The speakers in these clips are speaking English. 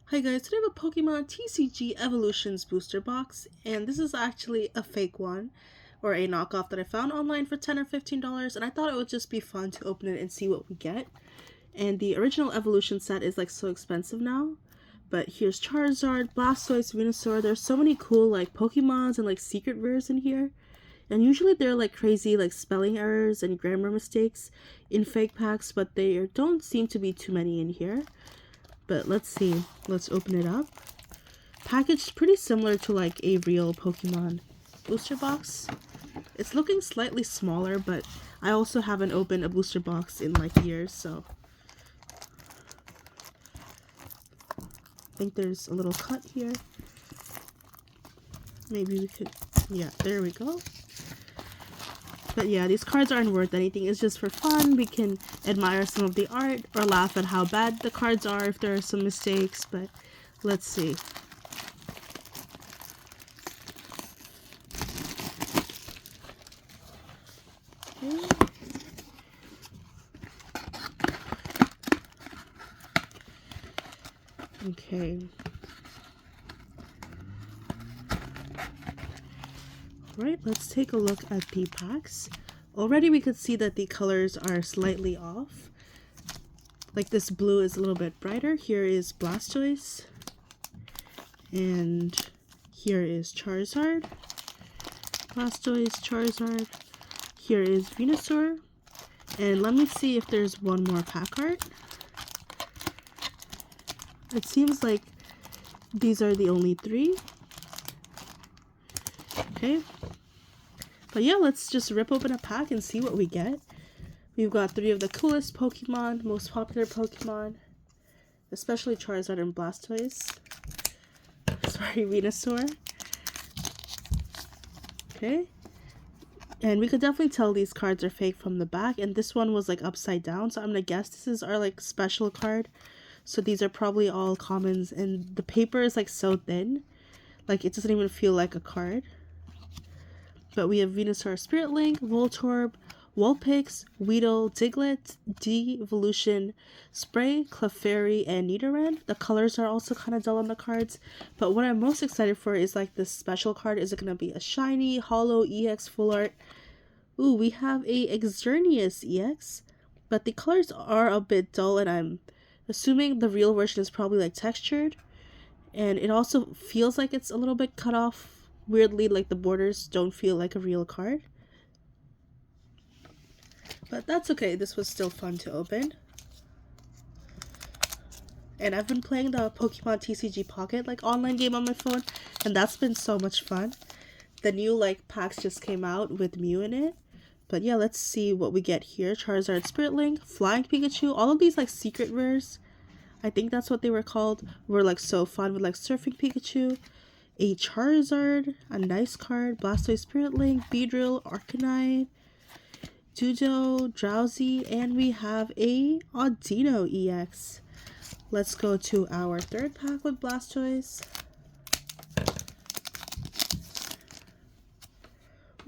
Hi guys, today I have a Pokemon TCG Evolutions booster box, and this is actually a fake one, or a knockoff that I found online for $10 or $15, and I thought it would just be fun to open it and see what we get. And the original Evolution set is like so expensive now, but here's Charizard, Blastoise, Venusaur. There's so many cool like Pokemons and like secret rares in here. And usually they're like crazy like spelling errors and grammar mistakes in fake packs, but there don't seem to be too many in here. But let's see. Let's open it up. Packaged pretty similar to like a real Pokemon booster box. It's looking slightly smaller, but I also haven't opened a booster box in like years, so I think there's a little cut here. Maybe we could, yeah, there we go. But yeah, these cards aren't worth anything. It's just for fun. We can admire some of the art or laugh at how bad the cards are if there are some mistakes. But let's see. Okay. Right, let's take a look at the packs. Already we could see that the colors are slightly off. Like this blue is a little bit brighter. Here is Blastoise. And here is Charizard. Blastoise, Charizard. Here is Venusaur. And let me see if there's one more pack art. It seems like these are the only three. Okay. But yeah, let's just rip open a pack and see what we get. We've got three of the coolest Pokemon, most popular Pokemon, especially Charizard and Blastoise. Sorry, Venusaur. Okay. And we could definitely tell these cards are fake from the back, and this one was like upside down, so I'm gonna guess this is our like special card. So these are probably all commons, and the paper is like so thin, like it doesn't even feel like a card. But we have Venusaur, Spirit Link, Voltorb, Vulpix, Weedle, Diglett, Devolution, Spray, Clefairy, and Nidoran. The colors are also kind of dull on the cards, but what I'm most excited for is like this special card. Is it going to be a shiny, holo, EX, full art? Ooh, we have a Xerneas EX, but the colors are a bit dull, and I'm assuming the real version is probably like textured. And it also feels like it's a little bit cut off. Weirdly, like the borders don't feel like a real card. But that's okay, this was still fun to open. And I've been playing the Pokemon TCG Pocket like online game on my phone, and that's been so much fun. The new like packs just came out with Mew in it. But yeah, let's see what we get here. Charizard, Spirit Link, Flying Pikachu, all of these like secret rares, I think that's what they were called, were like so fun with like Surfing Pikachu. A Charizard, a nice card, Blastoise, Spirit Link, Beedrill, Arcanine, Dudo, Drowsy, and we have a Audino EX. Let's go to our third pack with Blastoise.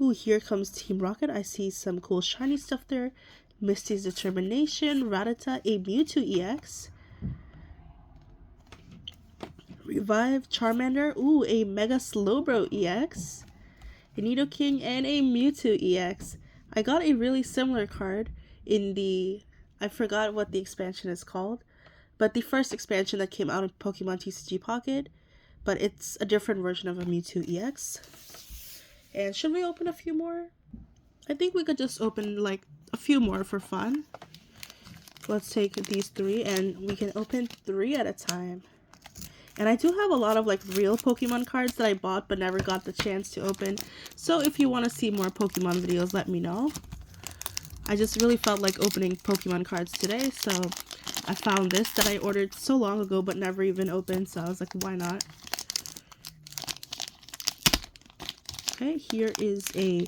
Ooh, here comes Team Rocket. I see some cool shiny stuff there. Misty's Determination, Rattata, a Mewtwo EX. Revive, Charmander, ooh, a Mega Slowbro EX, a Nidoking, and a Mewtwo EX. I got a really similar card in the, I forgot what the expansion is called, but the first expansion that came out in Pokemon TCG Pocket, but it's a different version of a Mewtwo EX. And should we open a few more? I think we could just open like a few more for fun. Let's take these three, and we can open 3 at a time. And I do have a lot of like real Pokemon cards that I bought but never got the chance to open. So if you want to see more Pokemon videos, let me know. I just really felt like opening Pokemon cards today, so I found this that I ordered so long ago but never even opened, so I was like, why not? Okay, here is a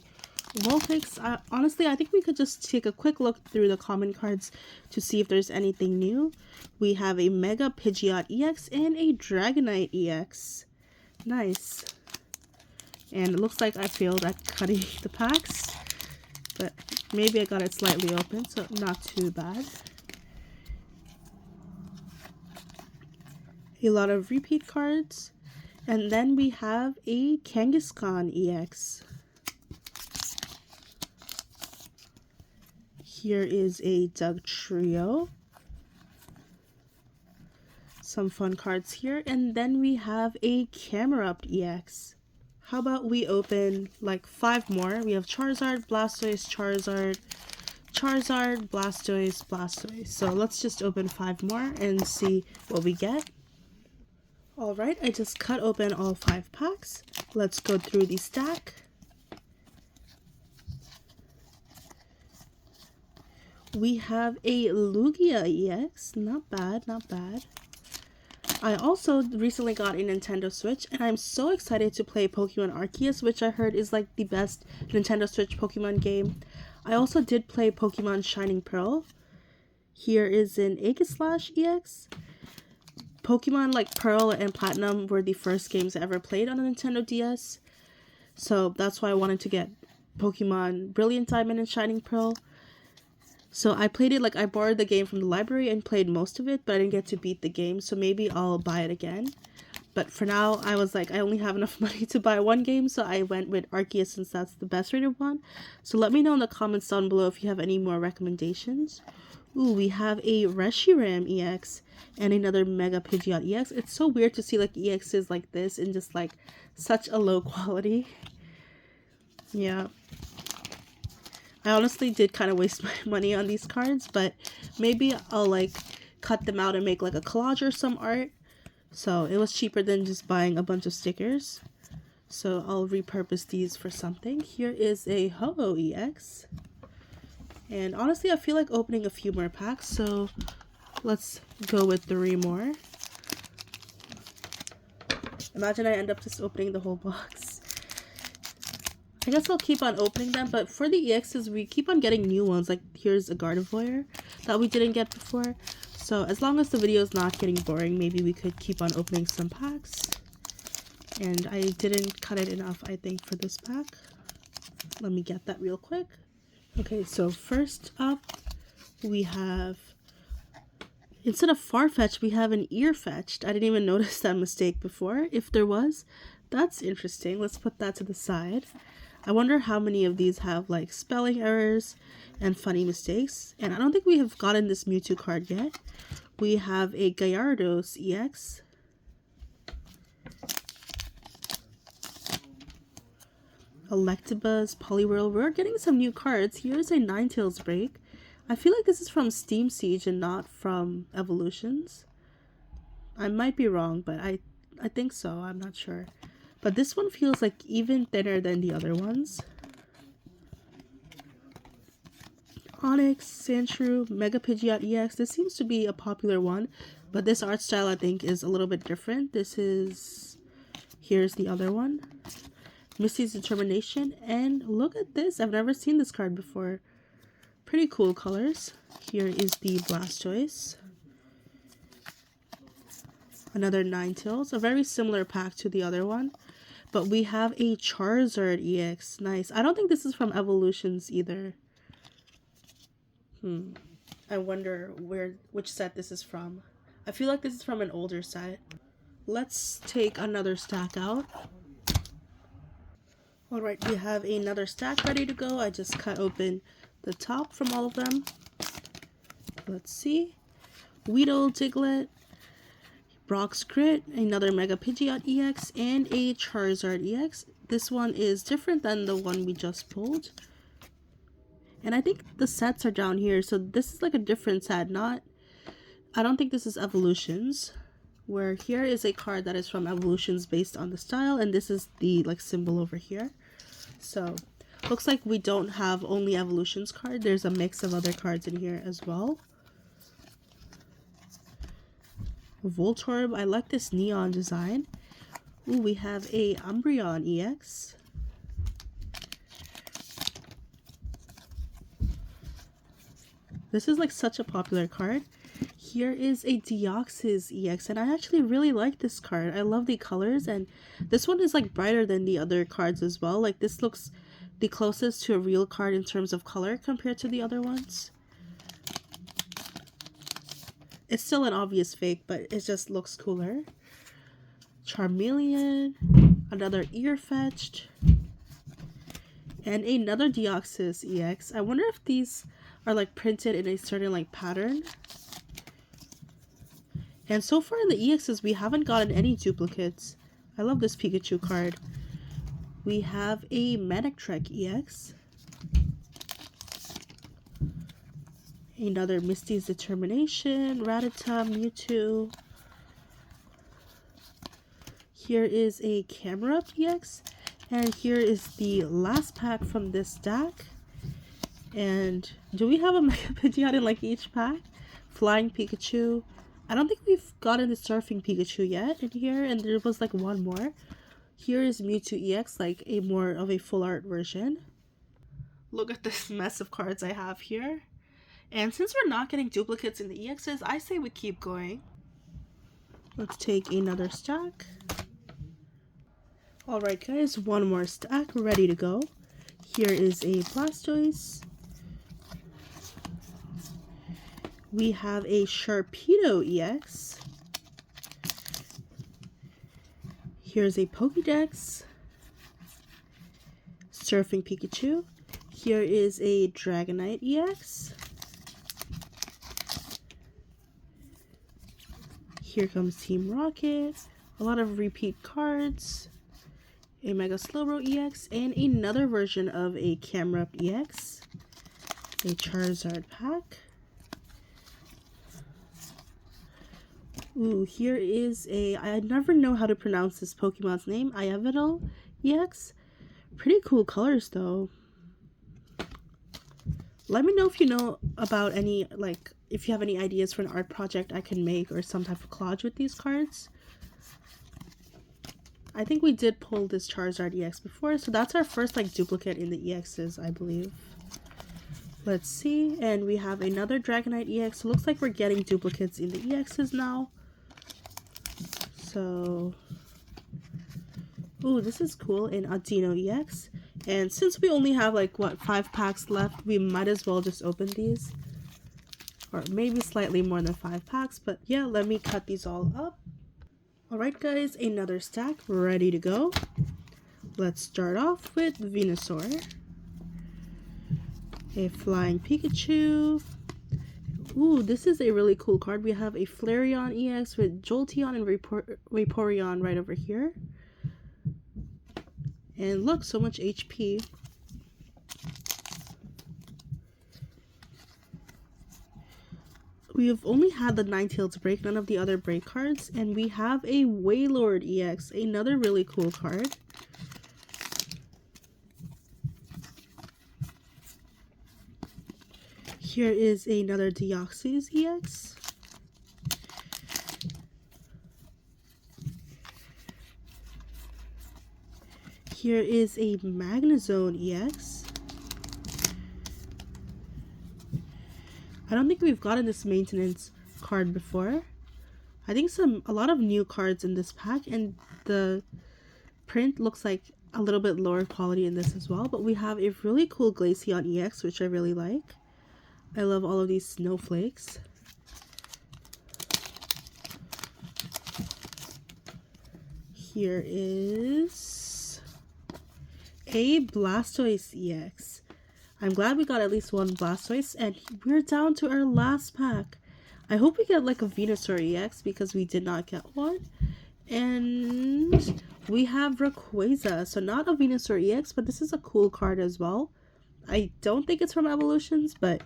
Vulpix. Honestly, I think we could just take a quick look through the common cards to see if there's anything new. We have a Mega Pidgeot EX and a Dragonite EX. Nice. And it looks like I failed at cutting the packs, but maybe I got it slightly open, so not too bad. A lot of repeat cards. And then we have a Kangaskhan EX. Here is a Doug Trio. Some fun cards here. And then we have a Camerupt EX. How about we open like 5 more? We have Charizard, Blastoise, Charizard, Charizard, Blastoise, Blastoise. So let's just open 5 more and see what we get. Alright, I just cut open all 5 packs. Let's go through the stack. We have a Lugia EX. Not bad, not bad. I also recently got a Nintendo Switch, and I'm so excited to play Pokemon Arceus, which I heard is like the best Nintendo Switch Pokemon game. I also did play Pokemon Shining Pearl. Here is an Aegislash EX. Pokemon like Pearl and Platinum were the first games I ever played on a Nintendo DS. So that's why I wanted to get Pokemon Brilliant Diamond and Shining Pearl. So I played it, like I borrowed the game from the library and played most of it, but I didn't get to beat the game, so maybe I'll buy it again. But for now, I was like, I only have enough money to buy one game, so I went with Arceus since that's the best rated one. So let me know in the comments down below if you have any more recommendations. Ooh, we have a Reshiram EX and another Mega Pidgeot EX. It's so weird to see like EXs like this in just like such a low quality. Yeah. I honestly did kind of waste my money on these cards, but maybe I'll like cut them out and make like a collage or some art. So it was cheaper than just buying a bunch of stickers. So I'll repurpose these for something. Here is a Ho-Oh EX. And honestly, I feel like opening a few more packs, so let's go with 3 more. Imagine I end up just opening the whole box. I guess I'll keep on opening them, but for the EXs, we keep on getting new ones. Like, here's a Gardevoir that we didn't get before. So, as long as the video is not getting boring, maybe we could keep on opening some packs. And I didn't cut it enough, I think, for this pack. Let me get that real quick. Okay, so first up, we have... Instead of Farfetch'd, we have an Earfetch'd. I didn't even notice that mistake before, if there was. That's interesting. Let's put that to the side. I wonder how many of these have like spelling errors and funny mistakes. And I don't think we have gotten this Mewtwo card yet. We have a Gyarados EX. Electabuzz, Poliwhirl. We're getting some new cards. Here's a Ninetales break. I feel like this is from Steam Siege and not from Evolutions. I might be wrong, but I think so. I'm not sure. But this one feels like even thinner than the other ones. Onix, Sandshrew, Mega Pidgeot EX. This seems to be a popular one, but this art style I think is a little bit different. This is... Here's the other one. Misty's Determination. And look at this. I've never seen this card before. Pretty cool colors. Here is the Blastoise. Another Ninetales. A very similar pack to the other one. But we have a Charizard EX. Nice. I don't think this is from Evolutions either. I wonder which set this is from. I feel like this is from an older set. Let's take another stack out. Alright, we have another stack ready to go. I just cut open the top from all of them. Let's see. Weedle, Diglett, Brock's Crit, another Mega Pidgeot EX, and a Charizard EX. This one is different than the one we just pulled. And I think the sets are down here, so this is like a different set, I don't think this is Evolutions. Where here is a card that is from Evolutions based on the style, and this is the like symbol over here. So, looks like we don't have only Evolutions card. There's a mix of other cards in here as well. Voltorb, I like this neon design. Ooh, we have a Umbreon EX. This is like such a popular card. Here is a Deoxys EX, and I actually really like this card. I love the colors, and this one is like brighter than the other cards as well. Like this looks the closest to a real card in terms of color compared to the other ones. It's still an obvious fake, but it just looks cooler. Charmeleon, another ear fetched, and another Deoxys EX. I wonder if these are like printed in a certain like pattern. And so far in the EXs, we haven't gotten any duplicates. I love this Pikachu card. We have a Manectric EX. Another Misty's Determination, Rattata, Mewtwo. Here is a Camera EX. And here is the last pack from this stack. And do we have a Mega Pidgeot in like each pack? Flying Pikachu. I don't think we've gotten the Surfing Pikachu yet in here, and there was like one more. Here is Mewtwo EX, like a more of a full art version. Look at this mess of cards I have here. And since we're not getting duplicates in the EXs, I say we keep going. Let's take another stack. Alright guys, one more stack ready to go. Here is a Blastoise. We have a Sharpedo EX. Here's a Pokédex. Surfing Pikachu. Here is a Dragonite EX. Here comes Team Rocket. A lot of repeat cards. A Mega Slowbro EX. And another version of a Camerupt EX. A Charizard pack. Ooh, here is a, I never know how to pronounce this Pokemon's name, Ayavidal EX. Pretty cool colors though. Let me know if you know about any, like, if you have any ideas for an art project I can make or some type of collage with these cards. I think we did pull this Charizard EX before, so that's our first like duplicate in the EXs, I believe. Let's see, and we have another Dragonite EX. So it looks like we're getting duplicates in the EXs now. So, ooh, this is cool, an Audino EX. And since we only have like, what, 5 packs left, we might as well just open these. Or maybe slightly more than 5 packs, but yeah, let me cut these all up. Alright guys, another stack ready to go. Let's start off with Venusaur. A Flying Pikachu. Ooh, this is a really cool card. We have a Flareon EX with Jolteon and Vaporeon right over here. And look, so much HP. We have only had the Ninetales break, none of the other break cards. And we have a Wailord EX, another really cool card. Here is another Deoxys EX. Here is a Magnezone EX. I don't think we've gotten this maintenance card before. I think a lot of new cards in this pack, and the print looks like a little bit lower quality in this as well. But we have a really cool Glaceon EX, which I really like. I love all of these snowflakes. Here is a Blastoise EX. I'm glad we got at least one Blastoise, and we're down to our last pack. I hope we get like a Venusaur EX because we did not get one. And we have Rayquaza, so not a Venusaur EX, but this is a cool card as well. I don't think it's from Evolutions, but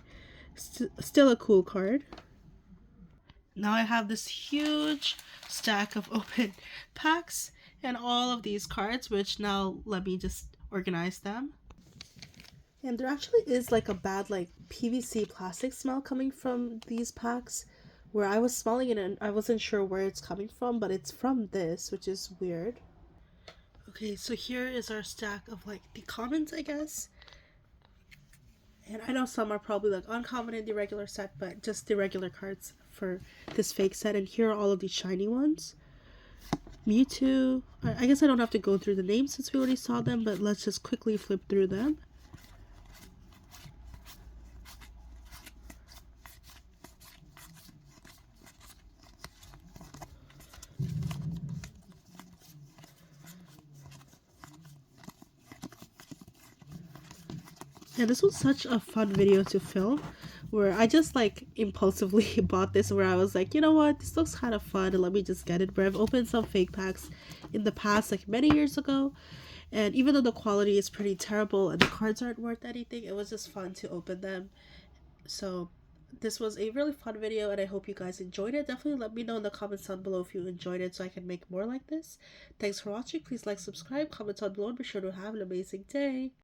still a cool card. Now I have this huge stack of open packs and all of these cards, which now let me just organize them. And there actually is like a bad like PVC plastic smell coming from these packs, where I was smelling it and I wasn't sure where it's coming from, but it's from this, which is weird. Okay, so here is our stack of like the commons, I guess. And I know some are probably like uncommon in the regular set, but just the regular cards for this fake set. And here are all of the shiny ones. Mewtwo. I guess I don't have to go through the names since we already saw them, but let's just quickly flip through them. And this was such a fun video to film, where I just like impulsively bought this, where I was like, you know what, this looks kind of fun and let me just get it. Where I've opened some fake packs in the past, like many years ago, and even though the quality is pretty terrible and the cards aren't worth anything, it was just fun to open them. So this was a really fun video and I hope you guys enjoyed it. Definitely let me know in the comments down below if you enjoyed it so I can make more like this. Thanks for watching. Please like, subscribe, comment down below, and be sure to have an amazing day.